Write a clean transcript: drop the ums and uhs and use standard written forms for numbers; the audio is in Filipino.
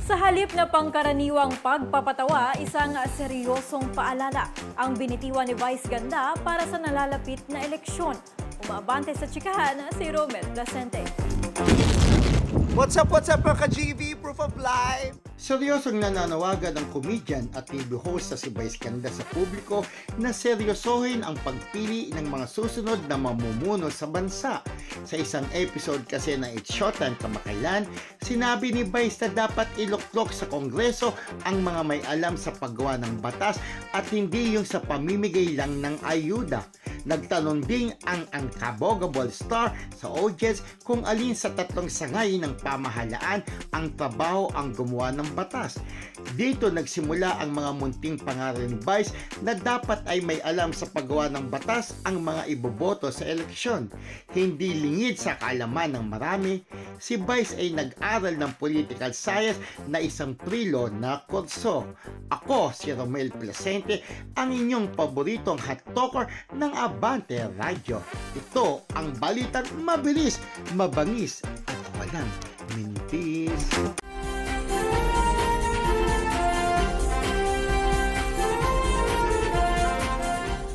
Sa halip na pangkaraniwang pagpapatawa, isang seryosong paalala ang binitiwan ni Vice Ganda para sa nalalapit na eleksyon. Umabante sa tsikahan si Romel Placente. What's up mga ka-GV? Proof of Life! Seryosong nananawagan ng komedyan at TV host sa si Vice Ganda sa publiko na seryosohin ang pagpili ng mga susunod na mamumuno sa bansa. Sa isang episode kasi na It's Showtime kamakailan, sinabi ni Vice na dapat iluklok sa Kongreso ang mga may alam sa paggawa ng batas at hindi yung sa pamimigay lang ng ayuda. Nagtanong din ang Kabogable Star sa audience kung alin sa tatlong sangay ng pamahalaan ang trabaho ang gumawa ng batas. Dito nagsimula ang mga munting pangaral ni Vice na dapat ay may alam sa paggawa ng batas ang mga iboboto sa eleksyon. Hindi lingid sa kaalaman ng marami, si Vice ay nag-aral ng political science na isang prilo na kurso. Ako si Romel Placente, ang inyong paboritong hot talker ng Abante Radio. Ito ang balitang mabilis, mabangis at walang mintis.